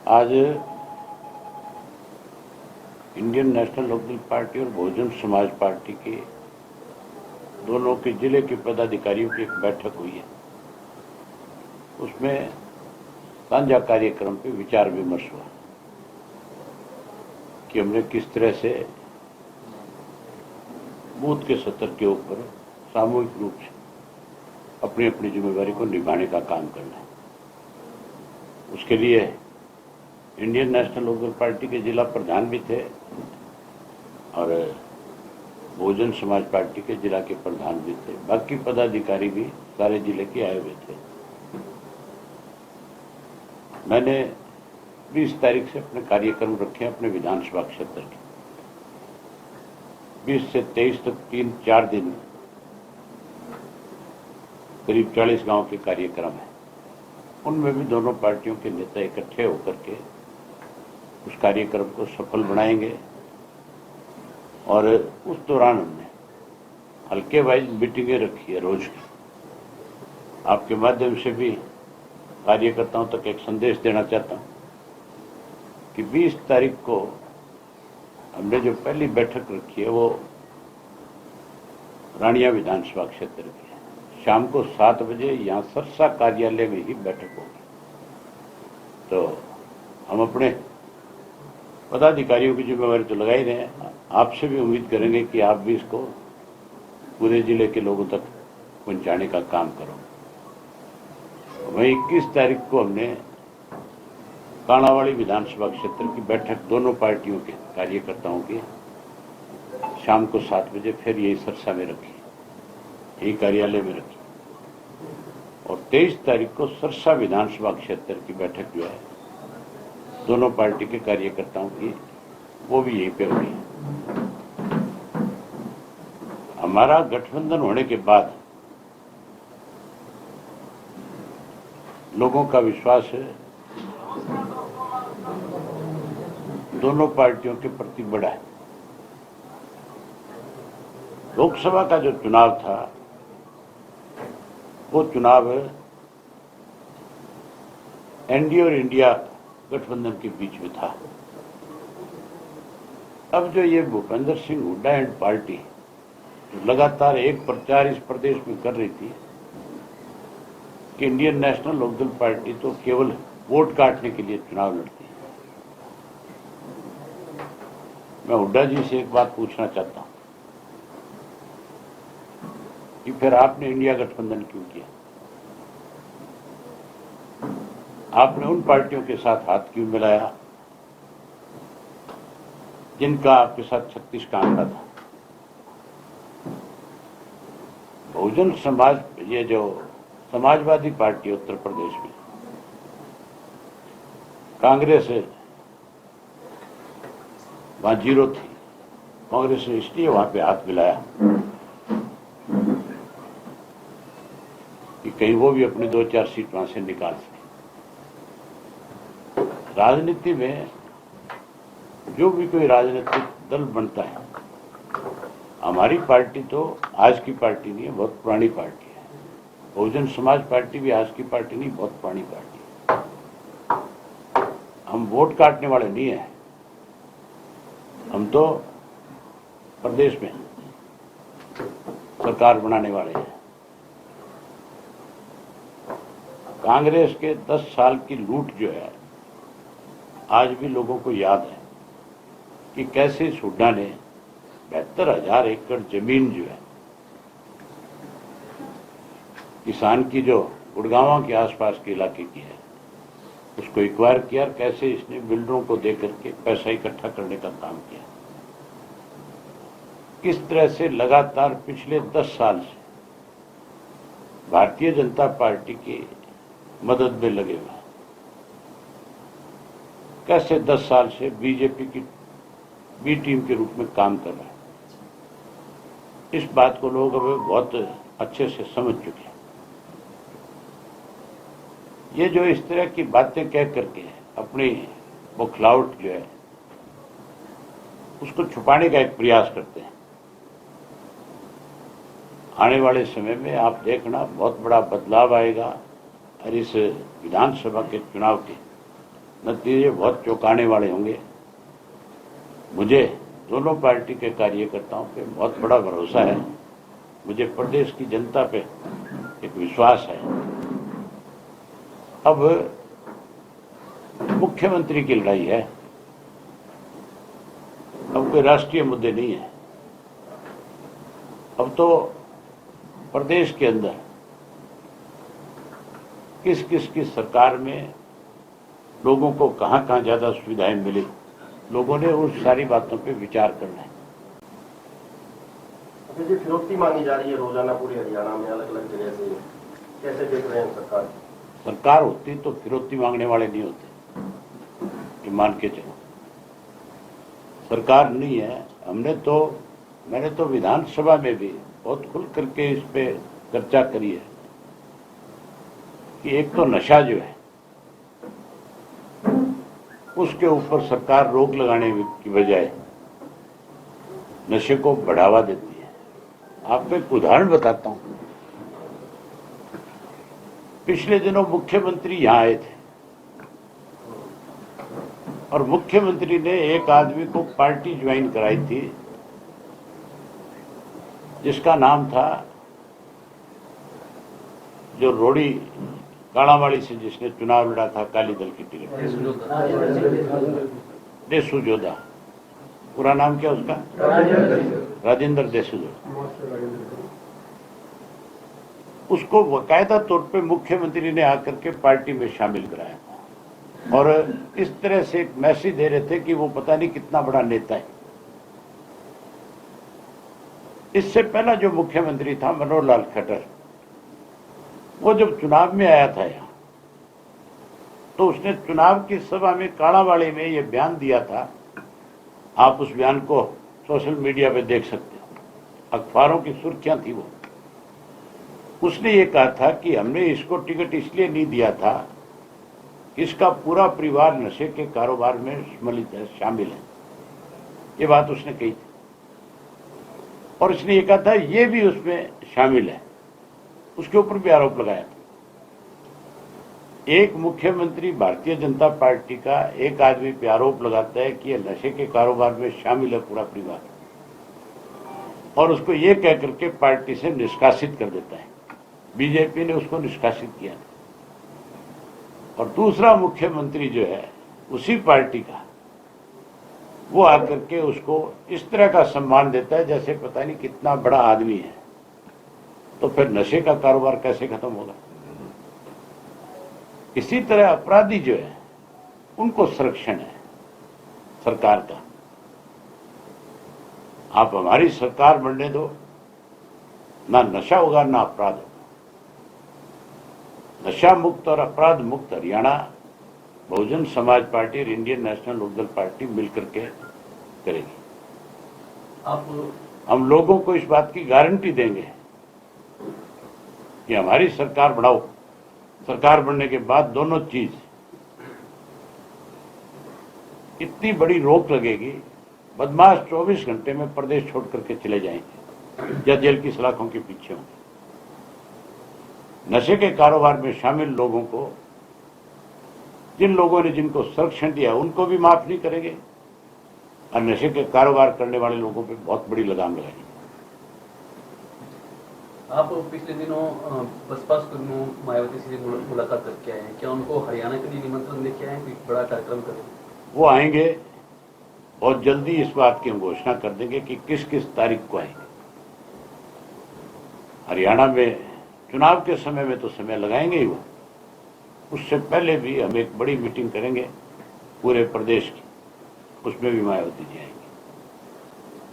आज Indian national Lokdal party और Bahujan Samaj party के दोनों के जिले के पदाधिकारियों की एक बैठक हुई है। उसमें साझा कार्यक्रम पे विचार विमर्श हुआ कि हमने किस तरह से बूथ के स्तर के ऊपर सामूहिक रूप से अपनी अपनी जिम्मेदारी को निभाने का काम करना है। उसके लिए इंडियन नेशनल लोकदल पार्टी के जिला प्रधान भी थे और बहुजन समाज पार्टी के जिला के प्रधान भी थे। बाकी पदाधिकारी भी सारे जिले के आए हुए थे। मैंने 20 तारीख से अपने कार्यक्रम रखे अपने विधानसभा क्षेत्र के। 20 से 23 तक 3-4 दिन करीब 40 गांव के कार्यक्रम है। उनमें भी दोनों पार्टियों के नेता इकट्ठे होकर के उस कार्यक्रम को सफल बनाएंगे और उस दौरान हमने हल्के वाइज मीटिंगें रखी है रोज की। आपके माध्यम से भी कार्यकर्ताओं तक एक संदेश देना चाहता हूं कि 20 तारीख को हमने जो पहली बैठक रखी है वो रानिया विधानसभा क्षेत्र की है। शाम को 7 बजे यहाँ सरसा कार्यालय में ही बैठक होगी। तो हम अपने पदाधिकारियों की जिम्मेवारी तो लगा ही रहे हैं, आपसे भी उम्मीद करेंगे कि आप भी इसको पूरे जिले के लोगों तक पहुंचाने का काम करो। वहीं 21 तारीख को हमने काणावाड़ी विधानसभा क्षेत्र की बैठक दोनों पार्टियों के कार्यकर्ताओं की शाम को 7 बजे फिर यही सरसा में रखी, यही कार्यालय में रखी। और 23 तारीख को सरसा विधानसभा क्षेत्र की बैठक जो है दोनों पार्टी के कार्यकर्ताओं की, वो भी यहीं पे होगी। हमारा गठबंधन होने के बाद लोगों का विश्वास है दोनों पार्टियों के प्रति बढ़ा है। लोकसभा का जो चुनाव था वो चुनाव एनडीए और इंडिया गठबंधन के बीच में था। अब जो ये भूपेंद्र सिंह हुड्डा एंड पार्टी जो लगातार एक प्रचार इस प्रदेश में कर रही थी कि इंडियन नेशनल लोकदल पार्टी तो केवल वोट काटने के लिए चुनाव लड़ती है। मैं हुड्डा जी से एक बात पूछना चाहता हूं कि फिर आपने इंडिया गठबंधन क्यों किया? आपने उन पार्टियों के साथ हाथ क्यों मिलाया जिनका आपके साथ 36 का आंकड़ा था? बहुजन समाज, ये जो समाजवादी पार्टी उत्तर प्रदेश में, कांग्रेस वहां 0 थी। कांग्रेस ने इसलिए वहां पे हाथ मिलाया कि कहीं वो भी अपनी 2-4 सीट वहां से निकाल सके। राजनीति में जो भी कोई राजनीतिक दल बनता है, हमारी पार्टी तो आज की पार्टी नहीं है, बहुत पुरानी पार्टी है। बहुजन समाज पार्टी भी आज की पार्टी नहीं, बहुत पुरानी पार्टी है। हम वोट काटने वाले नहीं हैं, हम तो प्रदेश में सरकार बनाने वाले हैं। कांग्रेस के 10 साल की लूट जो है आज भी लोगों को याद है कि कैसे इस हुड्डा ने 72,000 एकड़ जमीन जो है किसान की, जो गुड़गांव के आसपास के इलाके की है, उसको एक्वायर किया। कैसे इसने बिल्डरों को देकर के पैसा इकट्ठा करने का काम किया। किस तरह से लगातार पिछले 10 साल से भारतीय जनता पार्टी की मदद में लगे हुए, कैसे 10 साल से बीजेपी की बी टीम के रूप में काम कर रहे हैं। इस बात को लोग अब बहुत अच्छे से समझ चुके हैं। ये जो इस तरह की बातें कह करके अपनी बौखलाहट जो है उसको छुपाने का एक प्रयास करते हैं, आने वाले समय में आप देखना बहुत बड़ा बदलाव आएगा और इस विधानसभा के चुनाव के नतीजे बहुत चौंकाने वाले होंगे। मुझे दोनों पार्टी के कार्यकर्ताओं पे बहुत बड़ा भरोसा है, मुझे प्रदेश की जनता पे एक विश्वास है। अब मुख्यमंत्री की लड़ाई है, अब कोई राष्ट्रीय मुद्दे नहीं है। अब तो प्रदेश के अंदर किस किस की सरकार में लोगों को कहां कहां ज्यादा सुविधाएं मिली, लोगों ने उस सारी बातों पे विचार करना है। जी, फिरौती मांगी जा रही है रोजाना पूरे हरियाणा में अलग अलग जगह से, कैसे देख रहे हैं सरकार? सरकार होती तो फिरौती मांगने वाले नहीं होते, ये मान के चलो। सरकार नहीं है। मैंने तो विधानसभा में भी बहुत खुल करके इस पे चर्चा करी है कि एक तो नशा जो है उसके ऊपर सरकार रोक लगाने की बजाय नशे को बढ़ावा देती है। आपको एक उदाहरण बताता हूं। पिछले दिनों मुख्यमंत्री यहां आए थे और मुख्यमंत्री ने एक आदमी को पार्टी ज्वाइन कराई थी जिसका नाम था, जो रोड़ी कालावाड़ी से जिसने चुनाव लड़ा था अकाली दल की टिकट, देसू जोधा। पूरा नाम क्या उसका? राजेंद्र देसू जोधा। उसको बाकायदा तौर पे मुख्यमंत्री ने आकर के पार्टी में शामिल कराया और इस तरह से एक मैसेज दे रहे थे कि वो पता नहीं कितना बड़ा नेता है। इससे पहला जो मुख्यमंत्री था मनोहर लाल खट्टर, वो जब चुनाव में आया था यहाँ, तो उसने चुनाव की सभा में कालावाड़ी में ये बयान दिया था। आप उस बयान को सोशल मीडिया पे देख सकते हो, अखबारों की सुर्खियां थी वो। उसने ये कहा था कि हमने इसको टिकट इसलिए नहीं दिया था कि इसका पूरा परिवार नशे के कारोबार में सम्मिलित है, शामिल है। ये बात उसने कही थी और उसने ये कहा था ये भी उसमें शामिल है, उसके ऊपर भी आरोप लगाया था। एक मुख्यमंत्री भारतीय जनता पार्टी का एक आदमी पे आरोप लगाता है कि ये नशे के कारोबार में शामिल है पूरा परिवार, और उसको ये कह करके पार्टी से निष्कासित कर देता है। बीजेपी ने उसको निष्कासित किया। और दूसरा मुख्यमंत्री जो है उसी पार्टी का, वो आकर के उसको इस तरह का सम्मान देता है जैसे पता नहीं कितना बड़ा आदमी है। तो फिर नशे का कारोबार कैसे खत्म होगा? इसी तरह अपराधी जो है उनको संरक्षण है सरकार का। आप हमारी सरकार बनने दो, ना नशा होगा ना अपराध होगा। नशा मुक्त और अपराध मुक्त हरियाणा बहुजन समाज पार्टी और इंडियन नेशनल लोकदल पार्टी मिलकर के करेगी। हम लोगों को इस बात की गारंटी देंगे कि हमारी सरकार बढ़ाओ, सरकार बनने के बाद दोनों चीज, इतनी बड़ी रोक लगेगी, बदमाश 24 घंटे में प्रदेश छोड़ करके चले जाएंगे या जेल की सलाखों के पीछे होंगे। नशे के कारोबार में शामिल लोगों को, जिन लोगों ने जिनको संरक्षण दिया उनको भी माफ नहीं करेंगे और नशे के कारोबार करने वाले लोगों पे बहुत बड़ी लगाम लगाएंगे। आप पिछले दिनों बसपा सुप्रीमो मायावती से मुलाकात करके आए हैं, क्या उनको हरियाणा के लिए निमंत्रण लेके आए हैं? कोई बड़ा कार्यक्रम करें? वो आएंगे और जल्दी इस बात की हम घोषणा कर देंगे कि किस किस तारीख को आएंगे। हरियाणा में चुनाव के समय में तो समय लगाएंगे ही वो, उससे पहले भी हम एक बड़ी मीटिंग करेंगे पूरे प्रदेश की, उसमें भी मायावती जी आएंगे।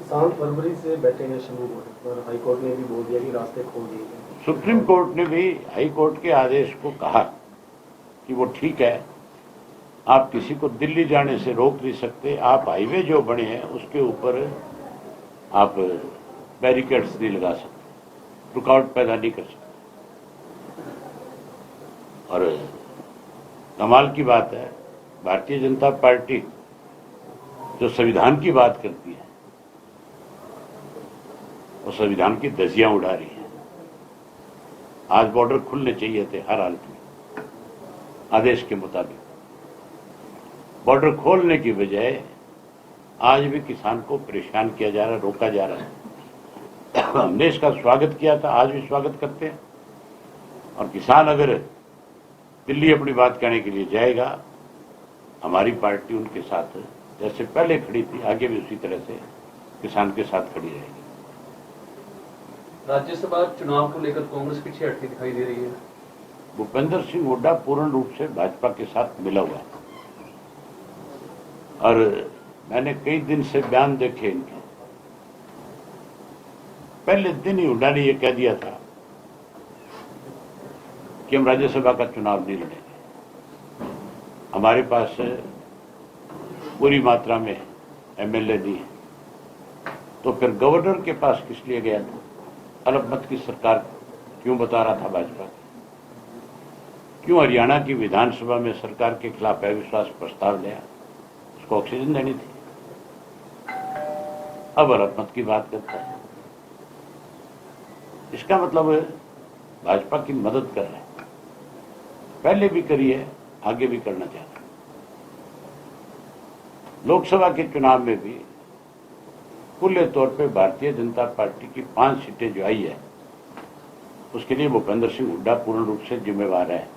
7 फरवरी से बैठेंगे शुरू पर हाईकोर्ट ने भी बोल दिया कि रास्ते खोल दिए गए। सुप्रीम कोर्ट ने भी हाईकोर्ट के आदेश को कहा कि वो ठीक है, आप किसी को दिल्ली जाने से रोक नहीं सकते, आप हाईवे जो बने हैं उसके ऊपर आप बैरिकेड्स नहीं लगा सकते, रुकावट पैदा नहीं कर सकते। और कमाल की बात है, भारतीय जनता पार्टी जो संविधान की बात करती है वो संविधान की धज्जियां उड़ा रही है। आज बॉर्डर खुलने चाहिए थे हर हालत में आदेश के मुताबिक, बॉर्डर खोलने की बजाय आज भी किसान को परेशान किया जा रहा है, रोका जा रहा है। हमने इसका स्वागत किया था, आज भी स्वागत करते हैं। और किसान अगर दिल्ली अपनी बात कहने के लिए जाएगा, हमारी पार्टी उनके साथ जैसे पहले खड़ी थी, आगे भी उसी तरह से किसान के साथ खड़ी रहेगी। राज्यसभा चुनाव को लेकर कांग्रेस पीछे हटती दिखाई दे रही है। भूपेंद्र सिंह हुड्डा पूर्ण रूप से भाजपा के साथ मिला हुआ है और मैंने कई दिन से बयान देखे इनके। पहले दिन ही हुड्डा ने यह कह दिया था कि हम राज्यसभा का चुनाव नहीं लड़ेंगे, हमारे पास पूरी मात्रा में एमएलए नहीं है। तो फिर गवर्नर के पास किस लिए गया था? अल्पमत की सरकार क्यों बता रहा था भाजपा? क्यों हरियाणा की विधानसभा में सरकार के खिलाफ अविश्वास प्रस्ताव लिया? उसको ऑक्सीजन देनी थी। अब अल्पमत की बात करता है। इसका मतलब भाजपा की मदद कर रहे हैं, पहले भी करी है, आगे भी करना चाहते हैं। लोकसभा के चुनाव में भी खुले तौर पे भारतीय जनता पार्टी की 5 सीटें जो आई है, उसके लिए भूपेंद्र सिंह हुड्डा पूर्ण रूप से जिम्मेवार है।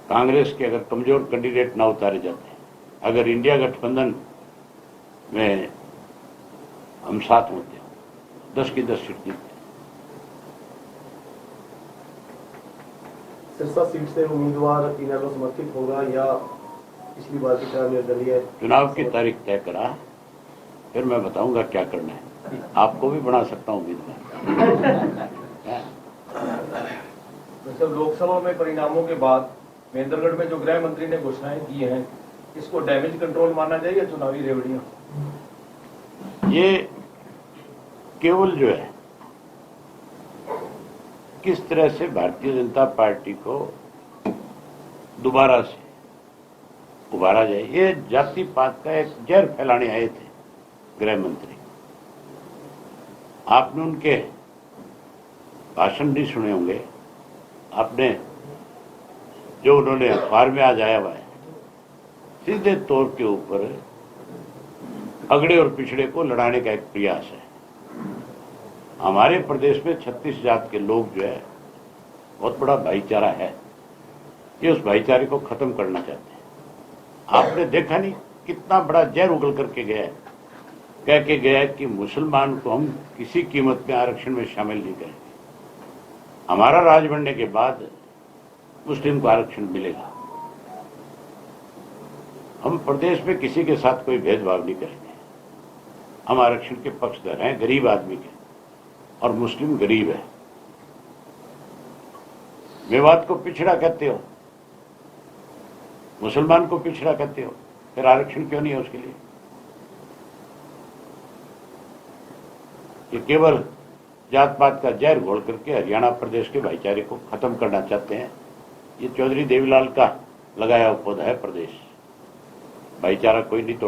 कांग्रेस के अगर कमजोर कैंडिडेट ना उतारे जाते, अगर इंडिया गठबंधन में हम साथ होते, 10 की 10 सीट जीतते। सिरसा सीट से उम्मीदवार इनेलो समर्थित होगा या पिछली बार की तरह निर्दलीय? चुनाव की तारीख तय करा, फिर मैं बताऊंगा क्या करना है। आपको भी बना सकता हूं उम्मीदवार। जब लोकसभा में परिणामों के बाद महेंद्रगढ़ में जो गृह मंत्री ने घोषणाएं की हैं, इसको डैमेज कंट्रोल माना जाए या चुनावी रेवड़ियां? ये केवल जो है किस तरह से भारतीय जनता पार्टी को दोबारा से उभारा जाए, ये जाति पात का एक जहर फैलाने आए थे गृह मंत्री। आपने उनके भाषण नहीं सुने होंगे, आपने जो उन्होंने अखबार में आज आया हुआ है, सीधे तौर के ऊपर अगड़े और पिछड़े को लड़ाने का एक प्रयास है। हमारे प्रदेश में 36 जात के लोग जो है, बहुत बड़ा भाईचारा है, ये उस भाईचारे को खत्म करना चाहते हैं। आपने देखा नहीं कितना बड़ा जहर उगल करके गया है, कह के गया है कि मुसलमान को हम किसी कीमत में आरक्षण में शामिल नहीं करेंगे, हमारा राज बनने के बाद मुस्लिम को आरक्षण मिलेगा। हम प्रदेश में किसी के साथ कोई भेदभाव नहीं करेंगे, हम आरक्षण के पक्षधर हैं, गरीब आदमी के, और मुस्लिम गरीब है। मेवात को पिछड़ा कहते हो, मुसलमान को पिछड़ा कहते हो, फिर आरक्षण क्यों नहीं है उसके लिए? ये केवल जात पात का जहर घोल करके हरियाणा प्रदेश के भाईचारे को खत्म करना चाहते हैं। ये चौधरी देवीलाल का लगाया हुआ पौधा है प्रदेश, भाईचारा कोई नहीं तोड़